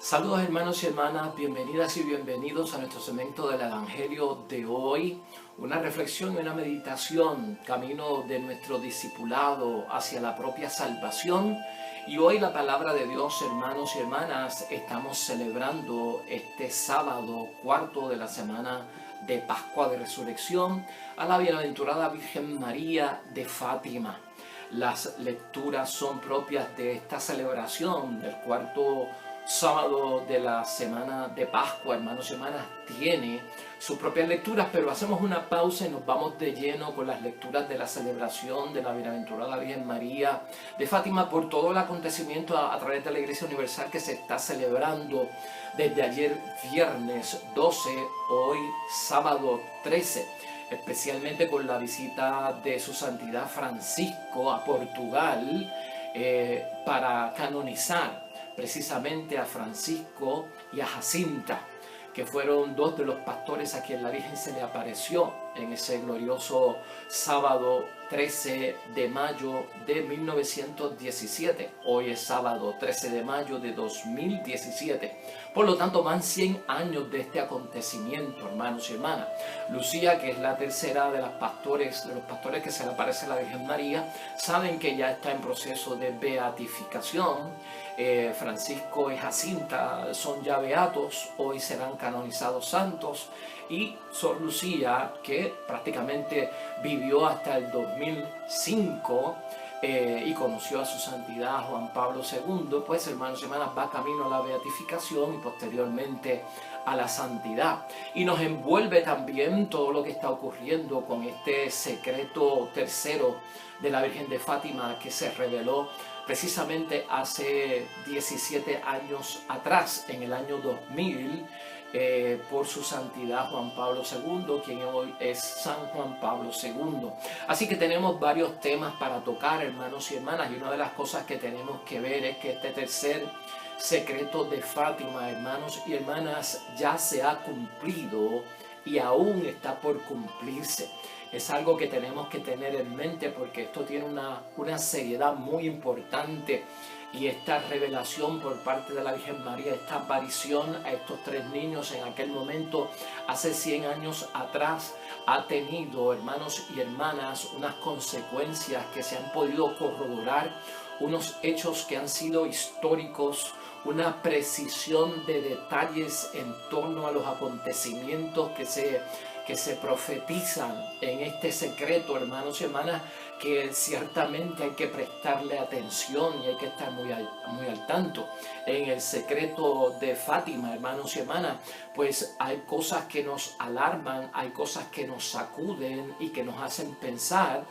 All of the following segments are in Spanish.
Saludos hermanos y hermanas, bienvenidas y bienvenidos a nuestro segmento del Evangelio de hoy. Una reflexión y una meditación, camino de nuestro discipulado hacia la propia salvación. Y hoy la palabra de Dios, hermanos y hermanas, estamos celebrando este sábado cuarto de la semana de Pascua de Resurrección a la bienaventurada Virgen María de Fátima. Las lecturas son propias de esta celebración del cuarto sábado de la semana de Pascua, hermanos y hermanas, tiene sus propias lecturas, pero hacemos una pausa y nos vamos de lleno con las lecturas de la celebración de la bienaventurada Virgen María de Fátima por todo el acontecimiento a través de la Iglesia Universal que se está celebrando desde ayer viernes 12, hoy sábado 13. Especialmente con la visita de su santidad Francisco a Portugal para canonizar precisamente a Francisco y a Jacinta, que fueron dos de los pastores a quien la Virgen se le apareció en ese glorioso sábado 13 de mayo de 1917. Hoy es sábado 13 de mayo de 2017. Por lo tanto, van 100 años de este acontecimiento, hermanos y hermanas. Lucía, que es la tercera de los pastores que se le aparece a la Virgen María, saben que ya está en proceso de beatificación. Francisco y Jacinta son ya beatos, hoy serán canonizados santos, y Sor Lucía, que prácticamente vivió hasta el 2005 y conoció a su santidad Juan Pablo II, pues hermanos y hermanas, va camino a la beatificación y posteriormente a la santidad. Y nos envuelve también todo lo que está ocurriendo con este secreto tercero de la Virgen de Fátima que se reveló precisamente hace 17 años atrás, en el año 2000, por su santidad Juan Pablo II, quien hoy es San Juan Pablo II. Así que tenemos varios temas para tocar, hermanos y hermanas, y una de las cosas que tenemos que ver es que este tercer secreto de Fátima, hermanos y hermanas, ya se ha cumplido y aún está por cumplirse. Es algo que tenemos que tener en mente porque esto tiene una seriedad muy importante, y esta revelación por parte de la Virgen María, esta aparición a estos tres niños en aquel momento, hace 100 años atrás, ha tenido, hermanos y hermanas, unas consecuencias que se han podido corroborar, unos hechos que han sido históricos, una precisión de detalles en torno a los acontecimientos que se profetizan en este secreto, hermanos y hermanas, que ciertamente hay que prestarle atención y hay que estar muy al tanto. En el secreto de Fátima, hermanos y hermanas, pues hay cosas que nos alarman, hay cosas que nos sacuden y que nos hacen pensar,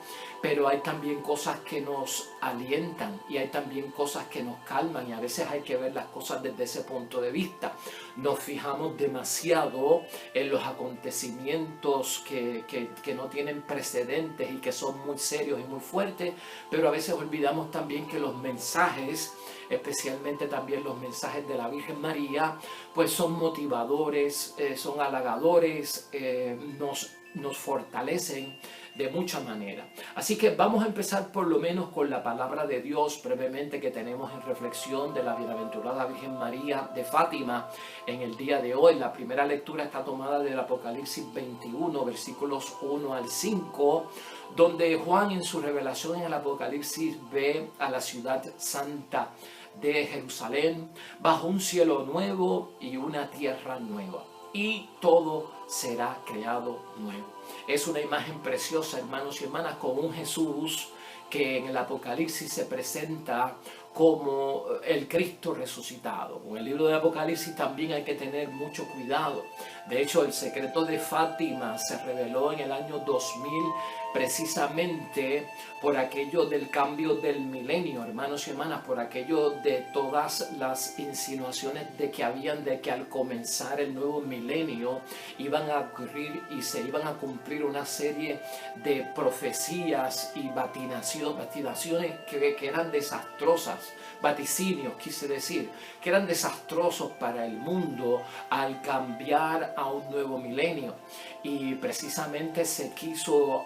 pero hay también cosas que nos alientan y hay también cosas que nos calman, y a veces hay que ver las cosas desde ese punto de vista. Nos fijamos demasiado en los acontecimientos que no tienen precedentes y que son muy serios y muy fuertes, pero a veces olvidamos también que los mensajes, especialmente también los mensajes de la Virgen María, pues son motivadores, son halagadores, nos fortalecen de mucha manera. Así que vamos a empezar por lo menos con la palabra de Dios brevemente que tenemos en reflexión de la bienaventurada Virgen María de Fátima en el día de hoy. La primera lectura está tomada del Apocalipsis 21, versículos 1 al 5, donde Juan en su revelación en el Apocalipsis ve a la ciudad santa de Jerusalén bajo un cielo nuevo y una tierra nueva, y todo será creado nuevo. Es una imagen preciosa, hermanos y hermanas, con un Jesús que en el Apocalipsis se presenta como el Cristo resucitado. Con el libro de Apocalipsis también hay que tener mucho cuidado. De hecho, el secreto de Fátima se reveló en el año 2000, precisamente por aquello del cambio del milenio, hermanos y hermanas, por aquello de todas las insinuaciones de que al comenzar el nuevo milenio iban a ocurrir y se iban a cumplir una serie de profecías y vaticinaciones que eran desastrosas, vaticinios quise decir, que eran desastrosos para el mundo al cambiar a un nuevo milenio. Y precisamente se quiso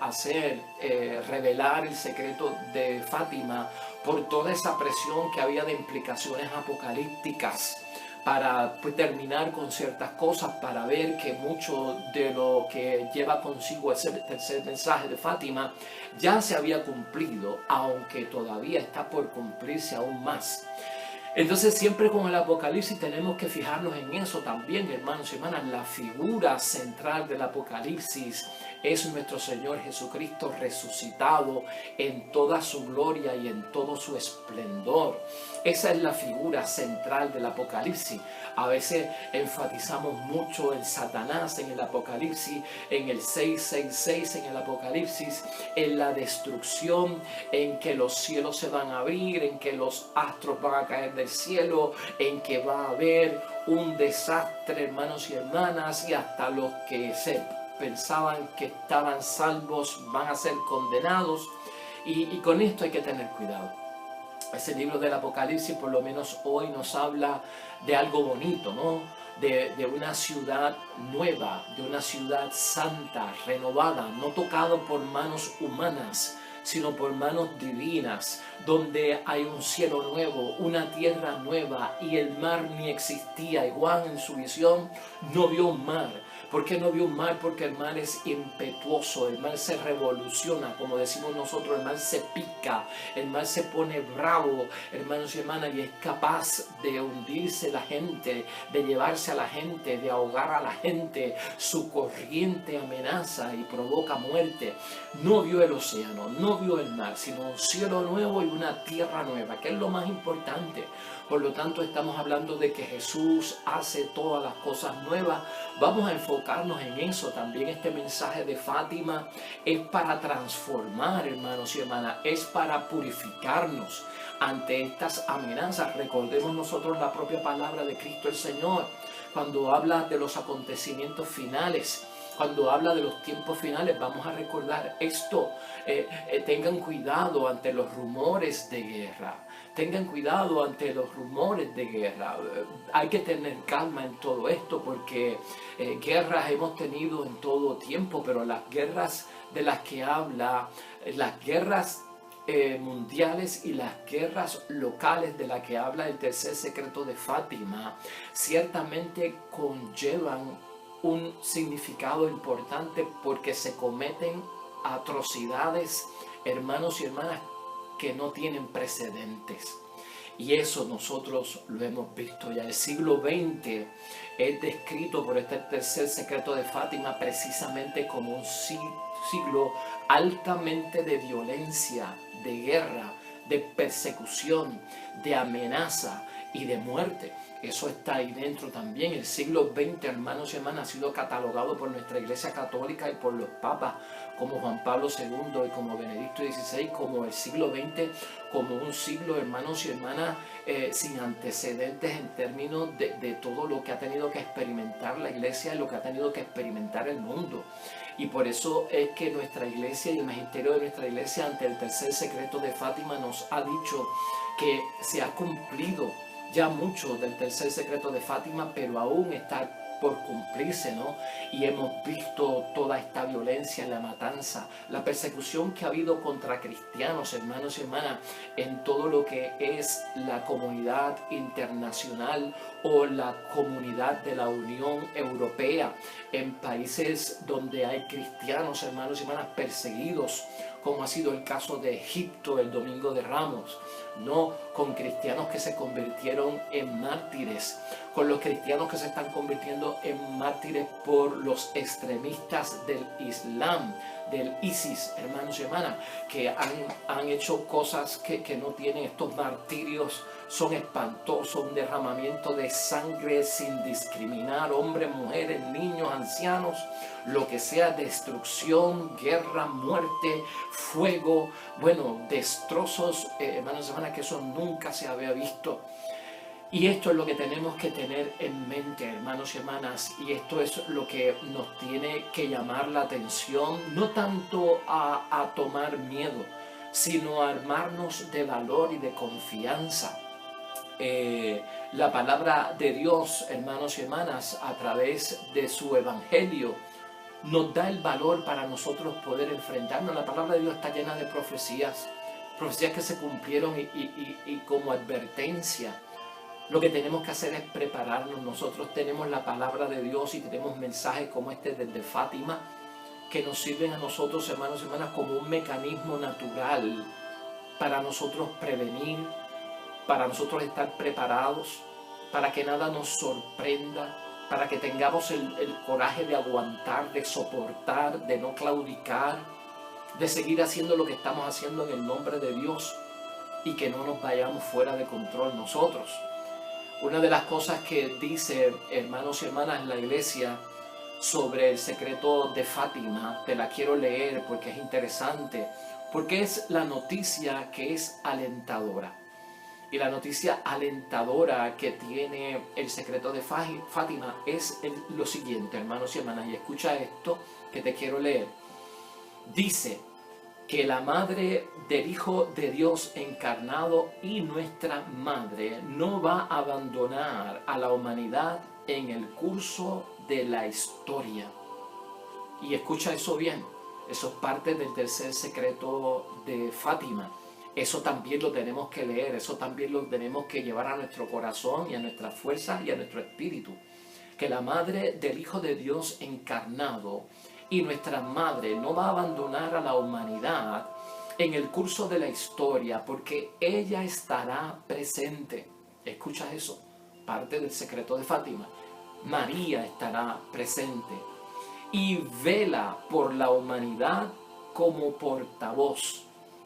revelar el secreto de Fátima por toda esa presión que había de implicaciones apocalípticas para pues, terminar con ciertas cosas, para ver que mucho de lo que lleva consigo ese tercer mensaje de Fátima ya se había cumplido, aunque todavía está por cumplirse aún más. Entonces siempre con el Apocalipsis tenemos que fijarnos en eso también, hermanos y hermanas. La figura central del Apocalipsis es nuestro Señor Jesucristo resucitado en toda su gloria y en todo su esplendor. Esa es la figura central del Apocalipsis. A veces enfatizamos mucho en Satanás en el Apocalipsis, en el 666 en el Apocalipsis, en la destrucción, en que los cielos se van a abrir, en que los astros van a caer del cielo, en que va a haber un desastre, hermanos y hermanas, y hasta los que se pensaban que estaban salvos van a ser condenados. Y con esto hay que tener cuidado. Ese libro del Apocalipsis, por lo menos hoy, nos habla de algo bonito, ¿no? De una ciudad nueva, de una ciudad santa, renovada, no tocada por manos humanas, sino por manos divinas, donde hay un cielo nuevo, una tierra nueva, y el mar ni existía. Y Juan en su visión no vio un mar. ¿Por qué no vio un mar? Porque el mar es impetuoso, el mar se revoluciona, como decimos nosotros, el mar se pica, el mar se pone bravo, hermanos y hermanas, y es capaz de hundirse la gente, de llevarse a la gente, de ahogar a la gente. Su corriente amenaza y provoca muerte. No vio el océano, no vio el mar, sino un cielo nuevo y una tierra nueva, que es lo más importante. Por lo tanto, estamos hablando de que Jesús hace todas las cosas nuevas. Vamos a enfocarnos en eso. También este mensaje de Fátima es para transformar, hermanos y hermanas, es para purificarnos ante estas amenazas. Recordemos nosotros la propia palabra de Cristo el Señor, cuando habla de los acontecimientos finales. Cuando habla de los tiempos finales, vamos a recordar esto. Tengan cuidado ante los rumores de guerra. Tengan cuidado ante los rumores de guerra. Hay que tener calma en todo esto, porque guerras hemos tenido en todo tiempo, pero las guerras de las que habla, las guerras mundiales y las guerras locales de las que habla el tercer secreto de Fátima, ciertamente conllevan un significado importante, porque se cometen atrocidades, hermanos y hermanas, que no tienen precedentes. Y eso nosotros lo hemos visto ya. El siglo XX es descrito por este tercer secreto de Fátima precisamente como un siglo altamente de violencia, de guerra, de persecución, de amenaza y de muerte. Eso está ahí dentro también. El siglo XX, hermanos y hermanas, ha sido catalogado por nuestra Iglesia Católica y por los papas, como Juan Pablo II y como Benedicto XVI, como el siglo XX, como un siglo, hermanos y hermanas, sin antecedentes en términos de todo lo que ha tenido que experimentar la Iglesia y lo que ha tenido que experimentar el mundo. Y por eso es que nuestra Iglesia y el magisterio de nuestra Iglesia ante el tercer secreto de Fátima nos ha dicho que se ha cumplido ya mucho del tercer secreto de Fátima, pero aún está por cumplirse, ¿no? Y hemos visto toda esta violencia, la matanza, la persecución que ha habido contra cristianos, hermanos y hermanas, en todo lo que es la comunidad internacional o la comunidad de la Unión Europea, en países donde hay cristianos, hermanos y hermanas, perseguidos, como ha sido el caso de Egipto el Domingo de Ramos, no con cristianos que se convirtieron en mártires, con los cristianos que se están convirtiendo en mártires por los extremistas del Islam, del ISIS, hermanos y hermanas, que han hecho cosas que no tienen. Estos martirios son espantosos, un derramamiento de sangre sin discriminar, hombres, mujeres, niños, ancianos, lo que sea, destrucción, guerra, muerte, fuego, bueno, destrozos, hermanos y hermanas, que eso nunca se había visto. Y esto es lo que tenemos que tener en mente, hermanos y hermanas, y esto es lo que nos tiene que llamar la atención, no tanto a tomar miedo, sino a armarnos de valor y de confianza. La palabra de Dios, hermanos y hermanas, a través de su evangelio, nos da el valor para nosotros poder enfrentarnos. La palabra de Dios está llena de profecías que se cumplieron y como advertencia Lo que tenemos que hacer es prepararnos. Nosotros tenemos la palabra de Dios y tenemos mensajes como este desde Fátima que nos sirven a nosotros, hermanos y hermanas, como un mecanismo natural para nosotros prevenir, para nosotros estar preparados, para que nada nos sorprenda, para que tengamos el coraje de aguantar, de soportar, de no claudicar, de seguir haciendo lo que estamos haciendo en el nombre de Dios y que no nos vayamos fuera de control nosotros. Una de las cosas que dice, hermanos y hermanas, la iglesia sobre el secreto de Fátima, te la quiero leer porque es interesante, porque es la noticia que es alentadora. Y la noticia alentadora que tiene el secreto de Fátima es lo siguiente, hermanos y hermanas, y escucha esto que te quiero leer. Dice que la madre del Hijo de Dios encarnado y nuestra madre no va a abandonar a la humanidad en el curso de la historia. Y escucha eso bien, eso es parte del tercer secreto de Fátima. Eso también lo tenemos que leer, eso también lo tenemos que llevar a nuestro corazón y a nuestras fuerzas y a nuestro espíritu. Que la madre del Hijo de Dios encarnado y nuestra madre no va a abandonar a la humanidad en el curso de la historia porque ella estará presente. Escucha eso, parte del secreto de Fátima. María estará presente y vela por la humanidad como portavoz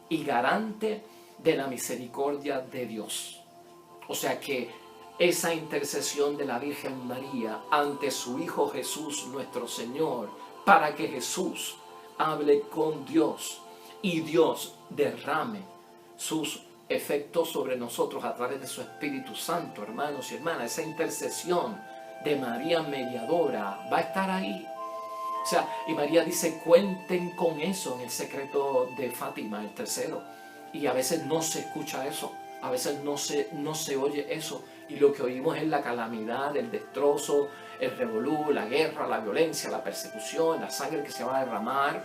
y garante de la misericordia de Dios. O sea que esa intercesión de la Virgen María ante su Hijo Jesús nuestro Señor, para que Jesús hable con Dios y Dios derrame sus efectos sobre nosotros a través de su Espíritu Santo, hermanos y hermanas. Esa intercesión de María mediadora va a estar ahí. O sea, y María dice, cuenten con eso en el secreto de Fátima, el tercero. Y a veces no se escucha eso, a veces no se oye eso. Y lo que oímos es la calamidad, el destrozo, el revolú, la guerra, la violencia, la persecución, la sangre que se va a derramar.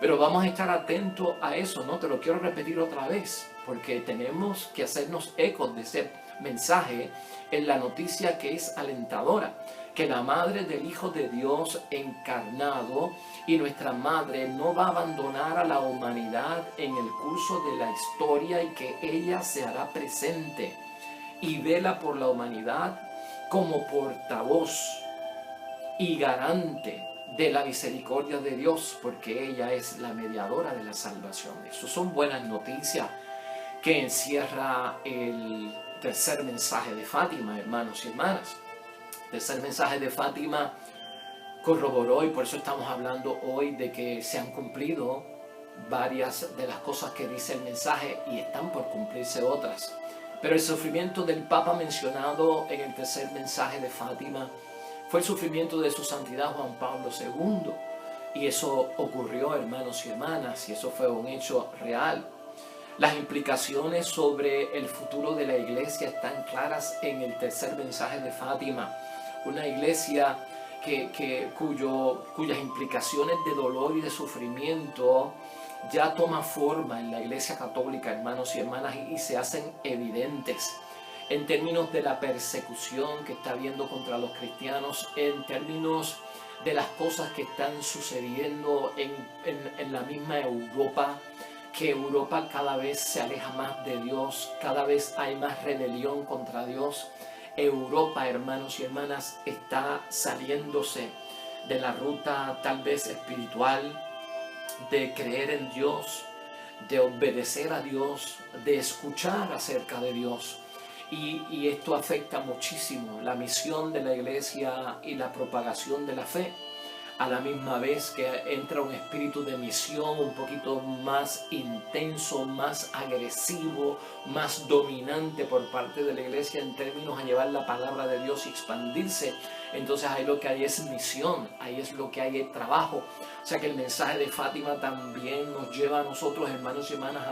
Pero vamos a estar atentos a eso, ¿no? Te lo quiero repetir otra vez, porque tenemos que hacernos ecos de ese mensaje en la noticia que es alentadora. Que la madre del Hijo de Dios encarnado y nuestra madre no va a abandonar a la humanidad en el curso de la historia y que ella se hará presente y vela por la humanidad como portavoz y garante de la misericordia de Dios, porque ella es la mediadora de la salvación. Eso son buenas noticias que encierra el tercer mensaje de Fátima, hermanos y hermanas. El tercer mensaje de Fátima corroboró, y por eso estamos hablando hoy de que se han cumplido varias de las cosas que dice el mensaje y están por cumplirse otras. Pero el sufrimiento del Papa mencionado en el tercer mensaje de Fátima fue el sufrimiento de su santidad Juan Pablo II. Y eso ocurrió, hermanos y hermanas, y eso fue un hecho real. Las implicaciones sobre el futuro de la iglesia están claras en el tercer mensaje de Fátima. Una iglesia cuyas implicaciones de dolor y de sufrimiento ya toma forma en la iglesia católica, hermanos y hermanas, y se hacen evidentes en términos de la persecución que está habiendo contra los cristianos, en términos de las cosas que están sucediendo en la misma Europa, que Europa cada vez se aleja más de Dios, cada vez hay más rebelión contra Dios. Europa, hermanos y hermanas, está saliéndose de la ruta tal vez espiritual, de creer en Dios, de obedecer a Dios, de escuchar acerca de Dios. Y esto afecta muchísimo la misión de la iglesia y la propagación de la fe. A la misma vez que entra un espíritu de misión un poquito más intenso, más agresivo, más dominante por parte de la iglesia en términos a llevar la palabra de Dios y expandirse. Entonces ahí lo que hay es misión, ahí es lo que hay es trabajo. O sea que el mensaje de Fátima también nos lleva a nosotros, hermanos y hermanas,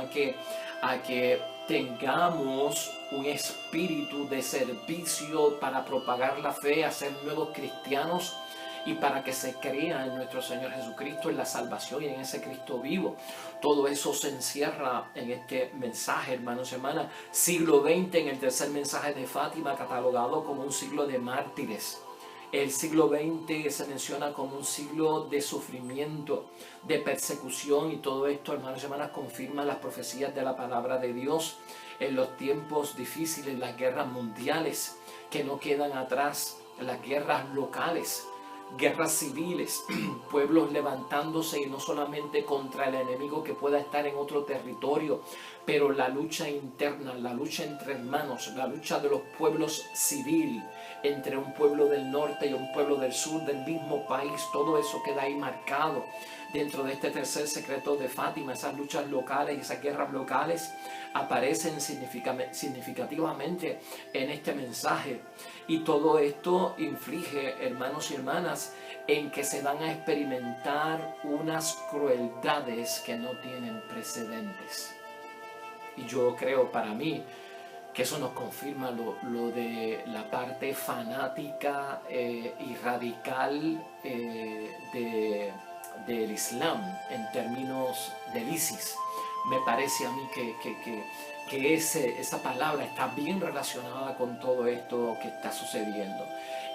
a que tengamos un espíritu de servicio para propagar la fe, a ser nuevos cristianos y para que se crea en nuestro Señor Jesucristo, en la salvación y en ese Cristo vivo. Todo eso se encierra en este mensaje, hermanos y hermanas. Siglo XX, en el tercer mensaje de Fátima, catalogado como un siglo de mártires. El siglo XX se menciona como un siglo de sufrimiento, de persecución, y todo esto, hermanos y hermanas, confirma las profecías de la palabra de Dios en los tiempos difíciles, las guerras mundiales que no quedan atrás, las guerras locales, guerras civiles, pueblos levantándose, y no solamente contra el enemigo que pueda estar en otro territorio, pero la lucha interna, la lucha entre hermanos, la lucha de los pueblos civil, entre un pueblo del norte y un pueblo del sur del mismo país. Todo eso queda ahí marcado dentro de este tercer secreto de Fátima. Esas luchas locales y esas guerras locales aparecen significativamente en este mensaje, y todo esto inflige, hermanos y hermanas, en que se van a experimentar unas crueldades que no tienen precedentes. Y yo creo, para mí, que eso nos confirma lo de la parte fanática y radical del Islam en términos del ISIS. Me parece a mí que esa palabra está bien relacionada con todo esto que está sucediendo.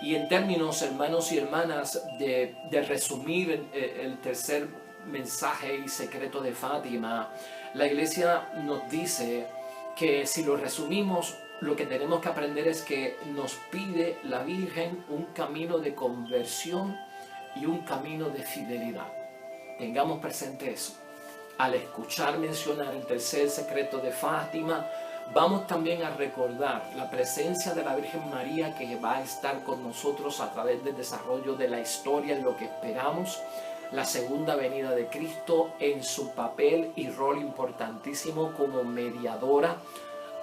Y en términos, hermanos y hermanas, de resumir el tercer mensaje y secreto de Fátima, la Iglesia nos dice que, si lo resumimos, lo que tenemos que aprender es que nos pide la Virgen un camino de conversión y un camino de fidelidad. Tengamos presente eso. Al escuchar mencionar el tercer secreto de Fátima, vamos también a recordar la presencia de la Virgen María, que va a estar con nosotros a través del desarrollo de la historia, en lo que esperamos la segunda venida de Cristo, en su papel y rol importantísimo como mediadora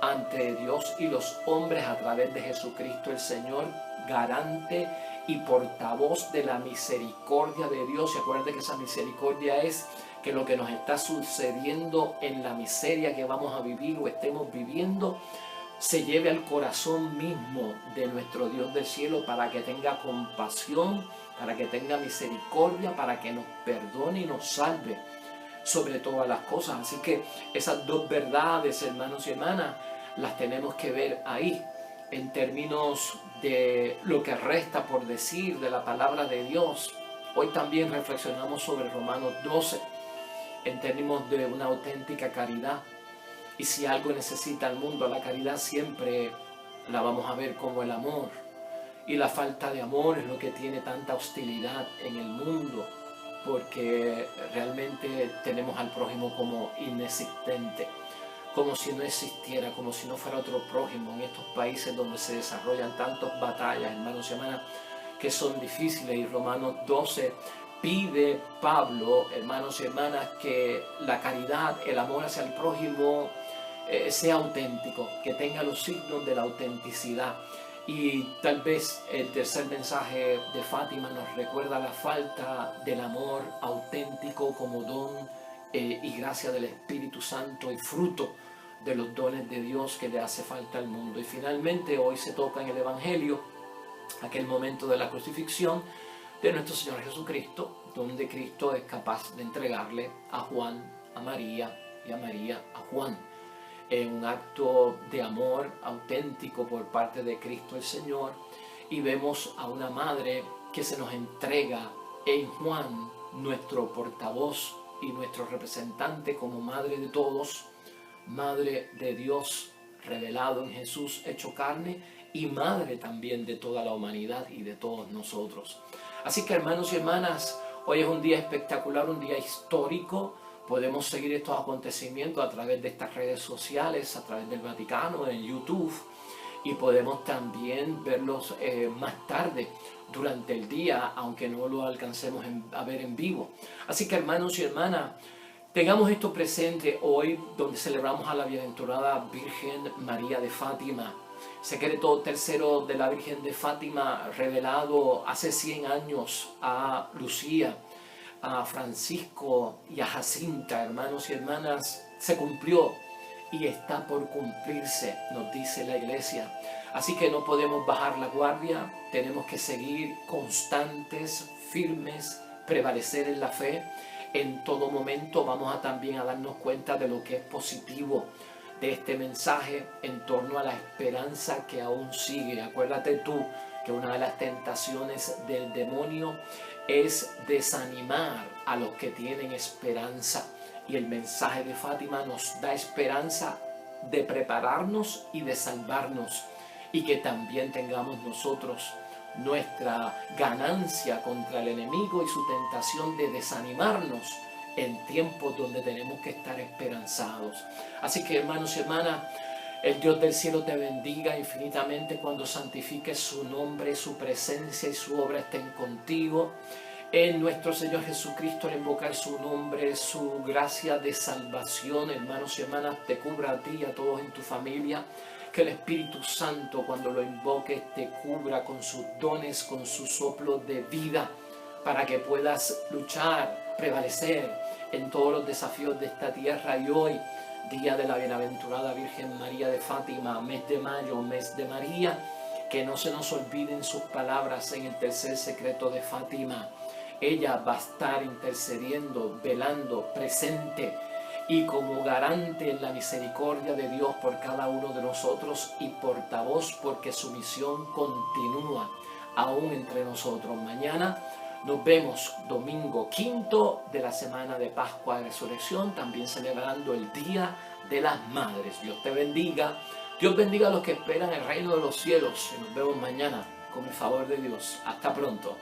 ante Dios y los hombres a través de Jesucristo el Señor, garante y portavoz de la misericordia de Dios. Y acuérdense que esa misericordia es que lo que nos está sucediendo en la miseria que vamos a vivir o estemos viviendo se lleve al corazón mismo de nuestro Dios del cielo, para que tenga compasión, para que tenga misericordia, para que nos perdone y nos salve sobre todas las cosas. Así que esas dos verdades, hermanos y hermanas, las tenemos que ver ahí, en términos de lo que resta por decir de la palabra de Dios. Hoy también reflexionamos sobre Romanos 12, en términos de una auténtica caridad. Y si algo necesita el mundo, la caridad, siempre la vamos a ver como el amor. Y la falta de amor es lo que tiene tanta hostilidad en el mundo, porque realmente tenemos al prójimo como inexistente, como si no existiera, como si no fuera otro prójimo en estos países donde se desarrollan tantas batallas, hermanos y hermanas, que son difíciles. Y Romanos 12 pide Pablo, hermanos y hermanas, que la caridad, el amor hacia el prójimo sea auténtico, que tenga los signos de la autenticidad. Y tal vez el tercer mensaje de Fátima nos recuerda la falta del amor auténtico como don y gracia del Espíritu Santo y fruto de los dones de Dios que le hace falta al mundo. Y finalmente hoy se toca en el Evangelio aquel momento de la crucifixión de nuestro Señor Jesucristo, donde Cristo es capaz de entregarle a Juan, a María, y a María a Juan, en un acto de amor auténtico por parte de Cristo el Señor. Y vemos a una madre que se nos entrega en Juan, nuestro portavoz y nuestro representante como madre de todos, madre de Dios revelado en Jesús hecho carne, y madre también de toda la humanidad y de todos nosotros. Así que, hermanos y hermanas, hoy es un día espectacular, un día histórico. Podemos seguir estos acontecimientos a través de estas redes sociales, a través del Vaticano, en YouTube, y podemos también verlos más tarde durante el día, aunque no lo alcancemos a ver en vivo. Así que, hermanos y hermanas, tengamos esto presente hoy, donde celebramos a la bienaventurada Virgen María de Fátima, secreto tercero de la Virgen de Fátima, revelado hace 100 años a Lucía, a Francisco y a Jacinta. Hermanos y hermanas, se cumplió y está por cumplirse, nos dice la Iglesia. Así que no podemos bajar la guardia, tenemos que seguir constantes, firmes, prevalecer en la fe. En todo momento vamos a también a darnos cuenta de lo que es positivo de este mensaje en torno a la esperanza que aún sigue. Acuérdate tú que una de las tentaciones del demonio es desanimar a los que tienen esperanza. Y el mensaje de Fátima nos da esperanza de prepararnos y de salvarnos. Y que también tengamos nosotros nuestra ganancia contra el enemigo y su tentación de desanimarnos en tiempos donde tenemos que estar esperanzados. Así que, hermanos y hermanas, el Dios del cielo te bendiga infinitamente cuando santifiques su nombre, su presencia y su obra estén contigo. En nuestro Señor Jesucristo, al invocar su nombre, su gracia de salvación, hermanos y hermanas, te cubra a ti y a todos en tu familia. Que el Espíritu Santo, cuando lo invoques, te cubra con sus dones, con su soplo de vida, para que puedas luchar, prevalecer en todos los desafíos de esta tierra. Y hoy, día de la bienaventurada Virgen María de Fátima, mes de mayo, mes de María, que no se nos olviden sus palabras en el tercer secreto de Fátima. Ella va a estar intercediendo, velando, presente y como garante en la misericordia de Dios por cada uno de nosotros y portavoz, porque su misión continúa aún entre nosotros. Mañana nos vemos, domingo 5 de la semana de Pascua de Resurrección, también celebrando el Día de las Madres. Dios te bendiga. Dios bendiga a los que esperan el reino de los cielos. Y nos vemos mañana con el favor de Dios. Hasta pronto.